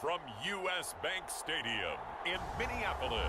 from U.S. Bank Stadium in Minneapolis.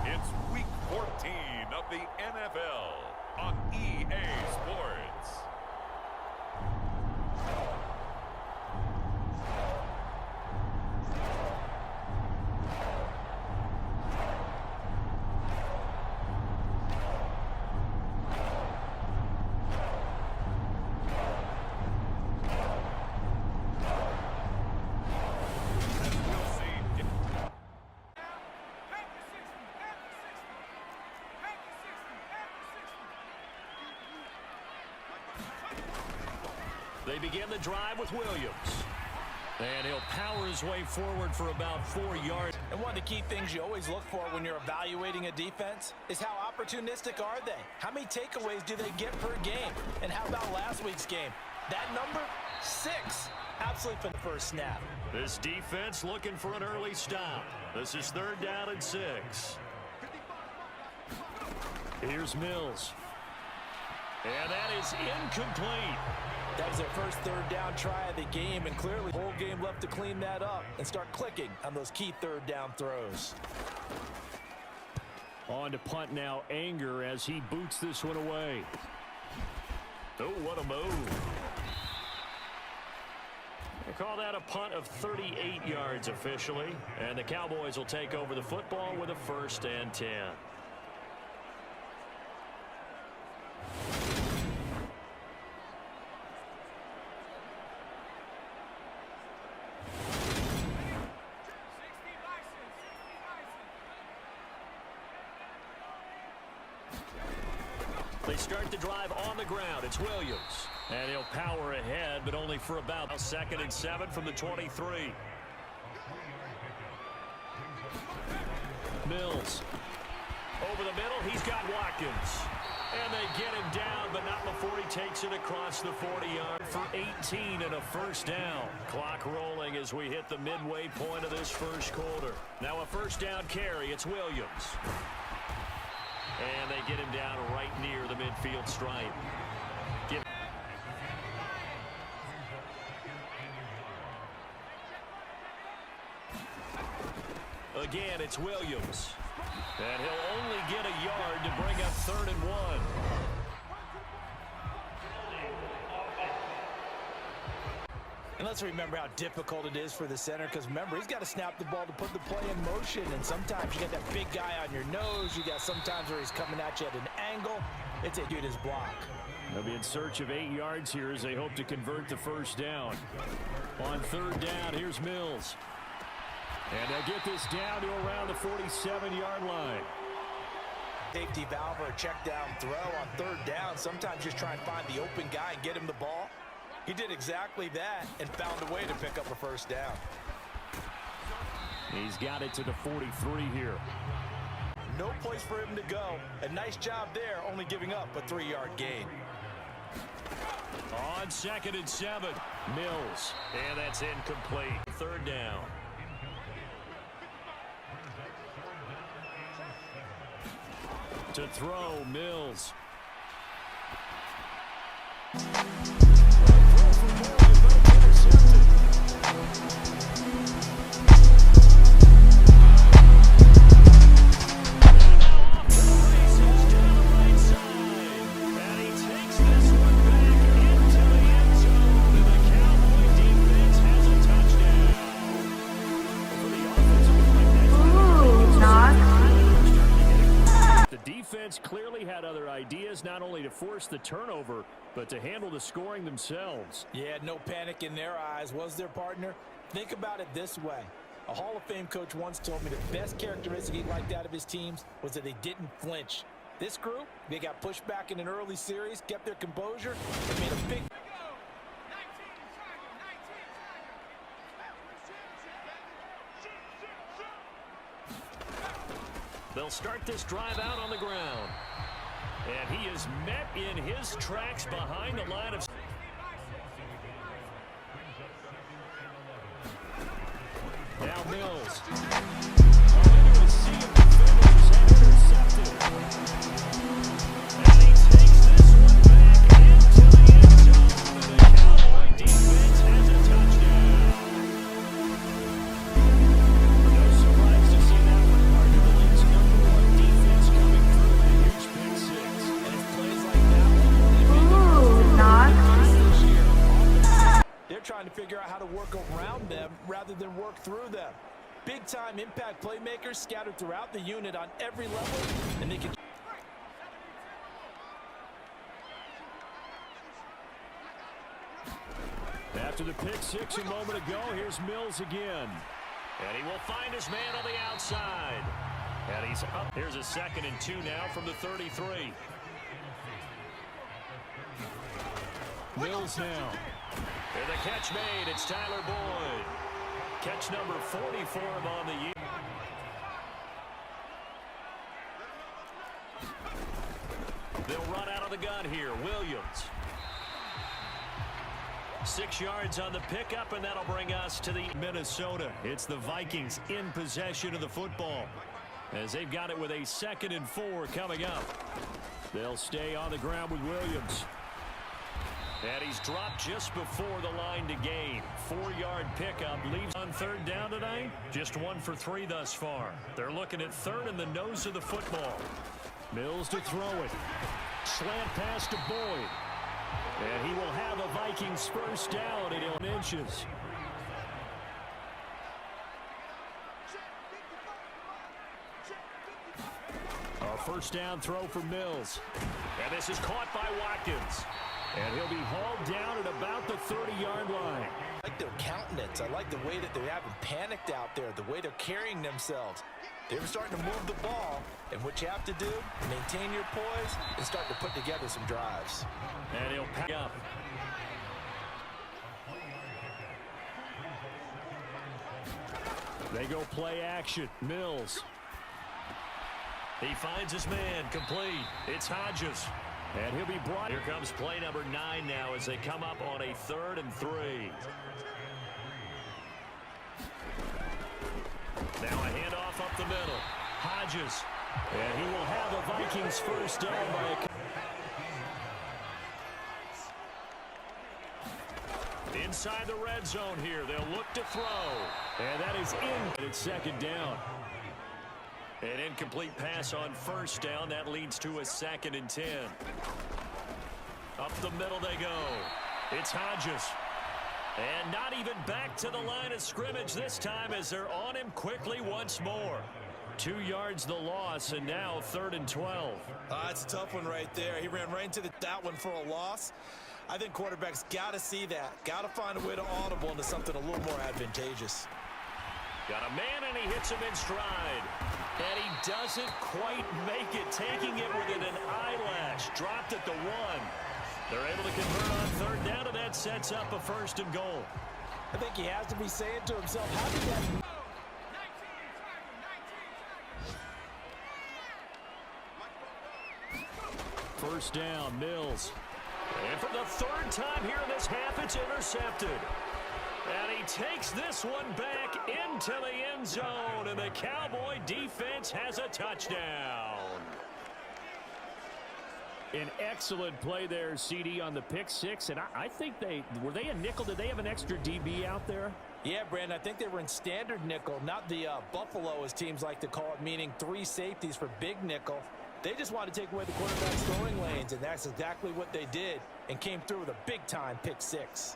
It's Week 14 of the NFL on EA Sports. They begin the drive with Williams. And he'll power his way forward for about 4 yards. And one of the key things you always look for when you're evaluating a defense is how opportunistic are they? How many takeaways do they get per game? And how about last week's game? That number, 6. Absolutely for the first snap. This defense looking for an early stop. This is 3rd down and 6. Here's Mills. And that is incomplete. That was their first 3rd down try of the game, and clearly the whole game left to clean that up and start clicking on those key 3rd down throws. On to punt now, Anger, as he boots this one away. Oh, what a move. They call that a punt of 38 yards officially, and the Cowboys will take over the football with a 1st and 10. They start the drive on the ground. It's Williams. And he'll power ahead, but only for about 2nd and 7 from the 23. Mills. Over the middle, he's got Watkins. And they get him down, but not before he takes it across the 40-yard for 18 and a 1st down. Clock rolling as we hit the midway point of this 1st quarter. Now a 1st down carry. It's Williams. And they get him down right near the midfield stripe. Again, it's Williams. And he'll only get a yard to bring up 3rd and 1. And let's remember how difficult it is for the center, because remember, he's got to snap the ball to put the play in motion, and sometimes you got that big guy on your nose. You got sometimes where he's coming at you at an angle. It's a dude his block. They'll be in search of 8 yards here as they hope to convert the 1st down. On 3rd down, here's Mills. And they'll get this down to around the 47-yard line. Safety valve or a check down throw on 3rd down. Sometimes just try and find the open guy and get him the ball. He did exactly that and found a way to pick up a 1st down. He's got it to the 43 here. No place for him to go. A nice job there, only giving up a 3-yard gain. On 2nd and 7, Mills. And that's incomplete. 3rd down. To throw, Mills. Clearly had other ideas, not only to force the turnover, but to handle the scoring themselves. Yeah, no panic in their eyes, was their partner? Think about it this way. A Hall of Fame coach once told me the best characteristic he liked out of his teams was that they didn't flinch. This group, they got pushed back in an early series, kept their composure, and made a big... They'll start this drive out on the ground. And he is met in his tracks behind the line of... Now Mills. Into a sea of defenders and intercepted. And he takes this one back into the end zone. And the Cowboy defense has a touchdown. rather than work through them. Big-time impact playmakers scattered throughout the unit on every level, and they can... After the pick six a moment ago, here's Mills again. And he will find his man on the outside. And he's up. Here's a 2nd and 2 now from the 33. Mills now. And the catch made. It's Tyler Boyd. Catch number 40 for him on the year. They'll run out of the gun here. Williams. 6 yards on the pickup, and that'll bring us to the Minnesota. It's the Vikings in possession of the football as they've got it with a 2nd and 4 coming up. They'll stay on the ground with Williams. And he's dropped just before the line to gain. 4-yard pickup leaves on 3rd down tonight. Just 1 for 3 thus far. They're looking at 3rd in the nose of the football. Mills to throw it. Slant pass to Boyd. And he will have a Vikings 1st down at 11 inches. A 1st down throw for Mills. And this is caught by Watkins. And he'll be hauled down at about the 30-yard line. I like their countenance. I like the way that they haven't panicked out there, the way they're carrying themselves. They're starting to move the ball, and what you have to do, maintain your poise and start to put together some drives. And he'll pack up. They go play action. Mills. He finds his man, complete. It's Hodges. And he'll be brought. Here comes play number 9 now as they come up on a 3rd and 3. Now a handoff up the middle. Hodges. And he will have a Vikings 1st down by a... Inside the red zone here. They'll look to throw. And that is in. And it's 2nd down. An incomplete pass on 1st down. That leads to a 2nd and 10. Up the middle they go. It's Hodges. And not even back to the line of scrimmage this time as they're on him quickly once more. 2 yards the loss, and now 3rd and 12. It's a tough one right there. He ran right into that one for a loss. I think quarterbacks got to see that. Got to find a way to audible into something a little more advantageous. Got a man, and he hits him in stride. And he doesn't quite make it, taking it within an eyelash. Dropped at the 1. They're able to convert on 3rd down, and that sets up a 1st and goal. I think he has to be saying to himself, how did that... 1st down, Mills. And for the 3rd time here in this half, it's intercepted. And he takes this one back into the end zone, and the Cowboy defense has a touchdown. An excellent play there, CD, on the pick 6, and I think were they a nickel? Did they have an extra DB out there? Yeah, Brandon, I think they were in standard nickel, not the Buffalo, as teams like to call it, meaning 3 safeties for big nickel. They just wanted to take away the quarterback's throwing lanes, and that's exactly what they did, and came through with a big-time pick 6.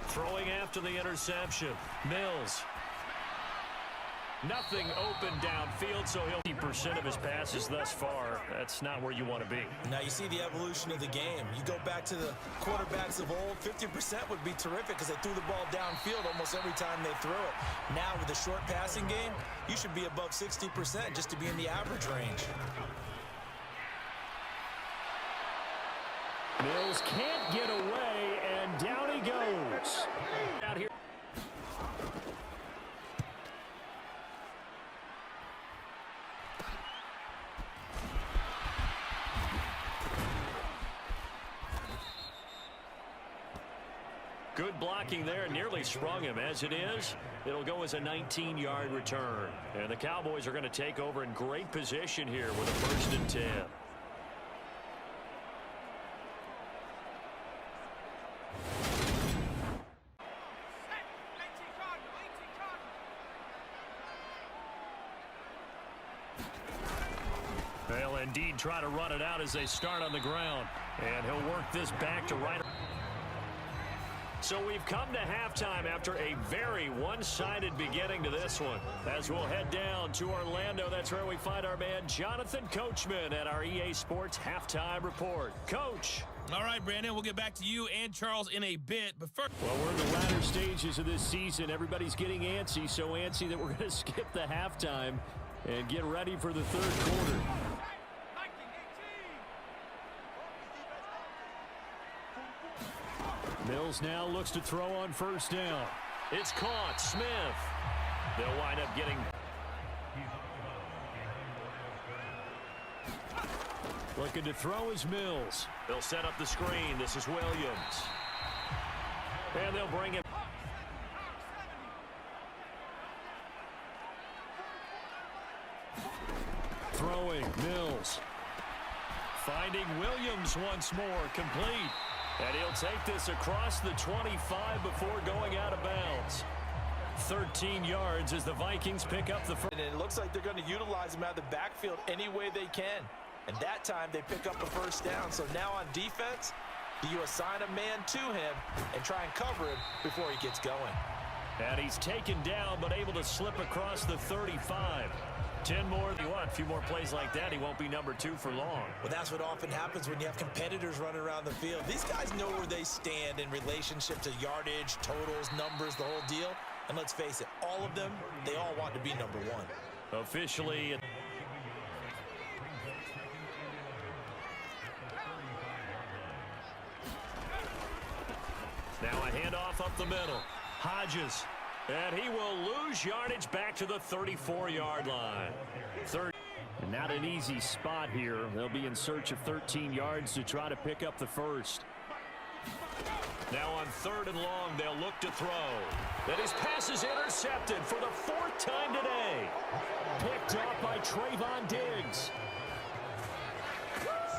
Throwing after the interception. Mills. Nothing open downfield, so he'll 50% of his passes thus far. That's not where you want to be. Now you see the evolution of the game. You go back to the quarterbacks of old, 50% would be terrific because they threw the ball downfield almost every time they threw it. Now with the short passing game, you should be above 60% just to be in the average range. Mills can't get away, and down he goes. Out here. Good blocking there, nearly sprung him. As it is, it'll go as a 19-yard return. And the Cowboys are going to take over in great position here with a 1st and 10. They'll indeed try to run it out as they start on the ground. And he'll work this back to right. So we've come to halftime after a very one-sided beginning to this one. As we'll head down to Orlando, that's where we find our man Jonathan Coachman at our EA Sports Halftime Report. Coach. All right, Brandon, we'll get back to you and Charles in a bit. But first, well, we're in the latter stages of this season. Everybody's getting antsy, so antsy that we're going to skip the halftime and get ready for the third quarter. Mills now looks to throw on first down. It's caught. Smith. They'll wind up getting. Looking to throw is Mills. They'll set up the screen. This is Williams. And they'll bring him. Throwing. Mills. Finding Williams once more. Complete. And he'll take this across the 25 before going out of bounds. 13 yards as the Vikings pick up the first. And it looks like they're going to utilize him out of the backfield any way they can. And that time they pick up the first down. So now on defense, do you assign a man to him and try and cover him before he gets going? And he's taken down but able to slip across the 35. 10 more. You want a few more plays like that, he won't be number 2 for long. Well, that's what often happens when you have competitors running around the field. These guys know where they stand in relationship to yardage, totals, numbers, the whole deal. And let's face it, all of them, they all want to be number 1. Officially. Now a handoff up the middle. Hodges. And he will lose yardage back to the 34-yard line. And not an easy spot here. They'll be in search of 13 yards to try to pick up the first. Now on 3rd and long, they'll look to throw. And his pass is intercepted for the 4th time today. Picked up by Trayvon Diggs.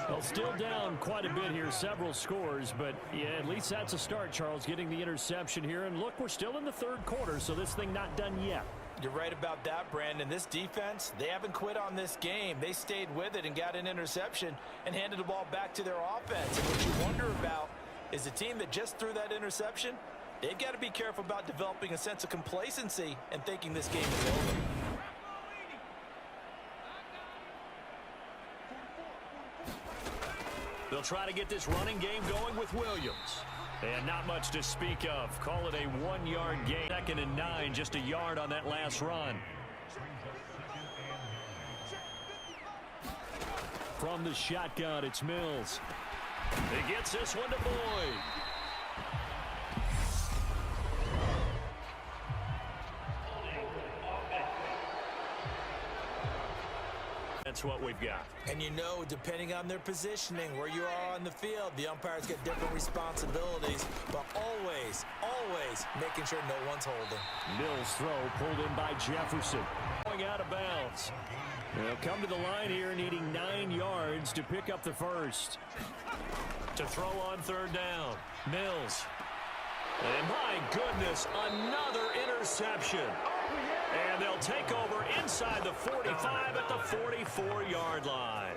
Well, still down quite a bit here, several scores, but yeah, at least that's a start, Charles, getting the interception here. And look, we're still in the 3rd quarter, so this thing not done yet. You're right about that, Brandon. This defense, they haven't quit on this game. They stayed with it and got an interception and handed the ball back to their offense. And what you wonder about is the team that just threw that interception, they've got to be careful about developing a sense of complacency and thinking this game is over. They'll try to get this running game going with Williams. And not much to speak of. Call it a 1-yard gain. 2nd and 9, just a yard on that last run. From the shotgun, it's Mills. He gets this one to Boyd. That's what we've got. And you know, depending on their positioning, where you are on the field, the umpires get different responsibilities, but always, always making sure no one's holding. Mills throw pulled in by Jefferson. Going out of bounds. They'll come to the line here needing 9 yards to pick up the first. To throw on 3rd down. Mills. And my goodness, another interception. And they'll take over inside the 45 at the 44-yard line.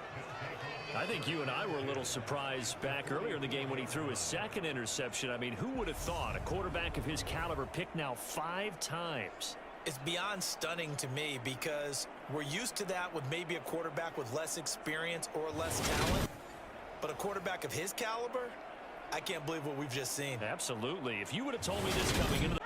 I think you and I were a little surprised back earlier in the game when he threw his 2nd interception. I mean, who would have thought a quarterback of his caliber picked now 5 times? It's beyond stunning to me because we're used to that with maybe a quarterback with less experience or less talent. But a quarterback of his caliber, I can't believe what we've just seen. Absolutely. If you would have told me this coming into the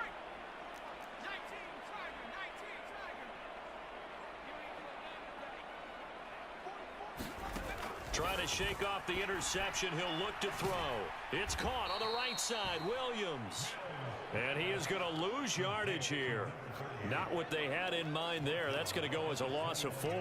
try to shake off the interception. He'll look to throw. It's caught on the right side. Williams. And he is going to lose yardage here. Not what they had in mind there. That's going to go as a loss of 4.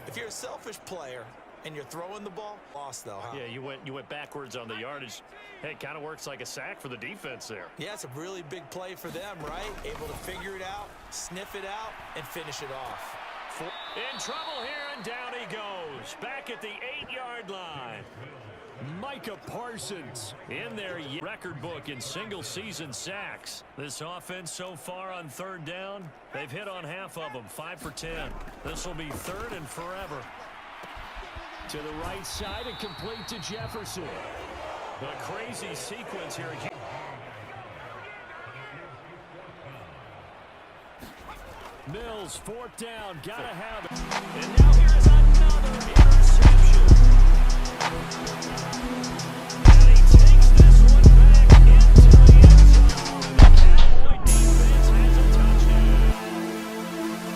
If you're a selfish player and you're throwing the ball, lost though, huh? Yeah, you went backwards on the yardage. Hey, it kind of works like a sack for the defense there. Yeah, it's a really big play for them, right? Able to figure it out, sniff it out, and finish it off. In trouble here, and down he goes. Back at the 8-yard line. Micah Parsons in their record book in single-season sacks. This offense so far on 3rd down, they've hit on half of them, 5 for 10. This will be 3rd and forever. To the right side and complete to Jefferson. A crazy sequence here. Mills, fourth down, gotta have it. And now here is another interception. And he takes this one back into the end zone. The Cowboy defense has a touchdown.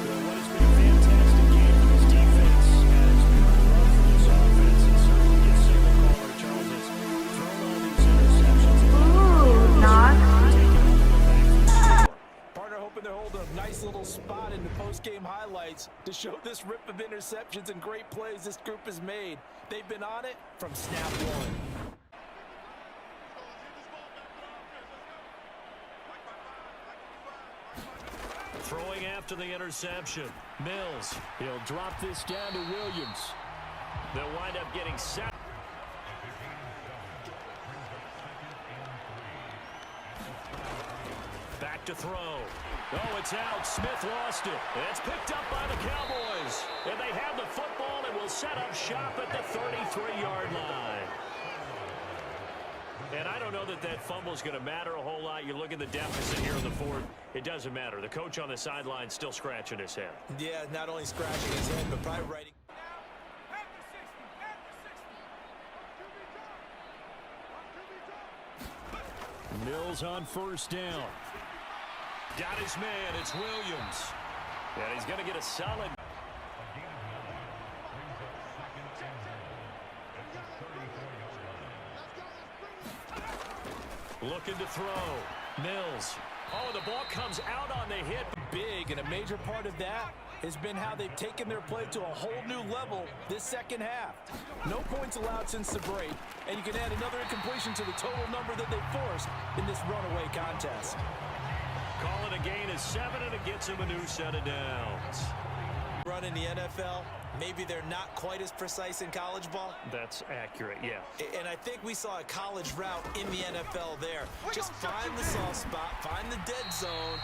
Well, what has been a fantastic game for this defense has been a love for this offense. And certainly gets signal caller Charles has thrown all these interceptions. Ooh, knock. They're holding a nice little spot in the post-game highlights to show this rip of interceptions and great plays this group has made. They've been on it from snap one. Throwing after the interception. Mills. He'll drop this down to Williams. They'll wind up getting set. Back to throw. Oh, it's out. Smith lost it. It's picked up by the Cowboys. And they have the football and will set up shop at the 33-yard line. And I don't know that that fumble is going to matter a whole lot. You look at the deficit here in the fourth. It doesn't matter. The coach on the sideline still scratching his head. Yeah, not only scratching his head, but probably writing. Mills on first down. Got his man. It's Williams. And he's going to get a solid. Looking to throw. Mills. Oh, the ball comes out on the hit. Big, and a major part of that has been how they've taken their play to a whole new level this second half. No points allowed since the break, and you can add another incompletion to the total number that they forced in this runaway contest. Call it a gain of 7, and it gets him a new set of downs. Run in the NFL, maybe they're not quite as precise in college ball. That's accurate, yeah. And I think we saw a college route in the NFL there. Just find the soft spot, find the dead zone,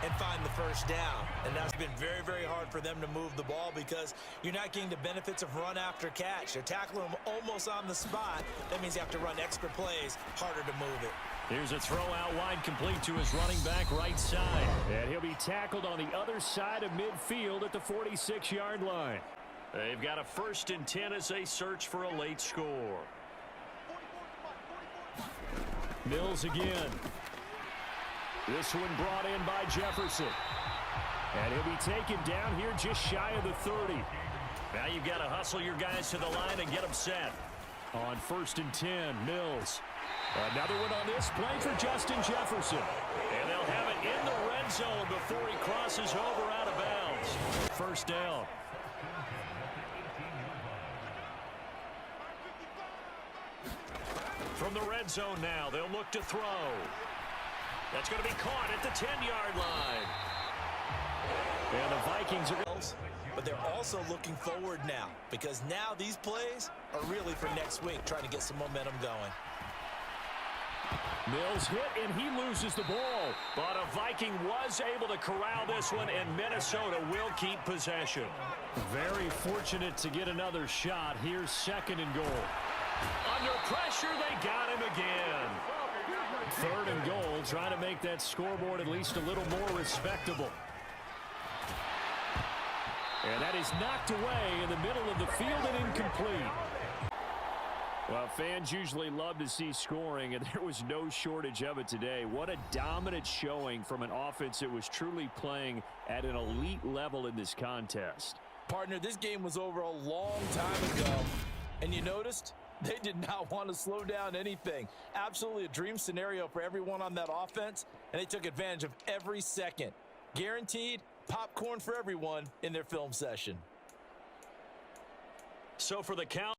and find the first down. And that's been very, very hard for them to move the ball because you're not getting the benefits of run after catch. They're tackling them almost on the spot. That means you have to run extra plays, harder to move it. Here's a throw out wide complete to his running back right side. And he'll be tackled on the other side of midfield at the 46-yard line. They've got a 1st and 10 as they search for a late score. Mills again. This one brought in by Jefferson. And he'll be taken down here just shy of the 30. Now you've got to hustle your guys to the line and get them set. On 1st and 10, Mills. Another one on this play for Justin Jefferson. And they'll have it in the red zone before he crosses over out of bounds. First down. From the red zone now, they'll look to throw. That's going to be caught at the 10-yard line. And the Vikings are... But they're also looking forward now because now these plays are really for next week, trying to get some momentum going. Mills hit, and he loses the ball. But a Viking was able to corral this one, and Minnesota will keep possession. Very fortunate to get another shot. Here's 2nd and goal. Under pressure, they got him again. 3rd and goal, trying to make that scoreboard at least a little more respectable. And that is knocked away in the middle of the field and incomplete. Well, fans usually love to see scoring, and there was no shortage of it today. What a dominant showing from an offense that was truly playing at an elite level in this contest. Partner, this game was over a long time ago, and you noticed they did not want to slow down anything. Absolutely a dream scenario for everyone on that offense, and they took advantage of every second. Guaranteed popcorn for everyone in their film session. So for the count.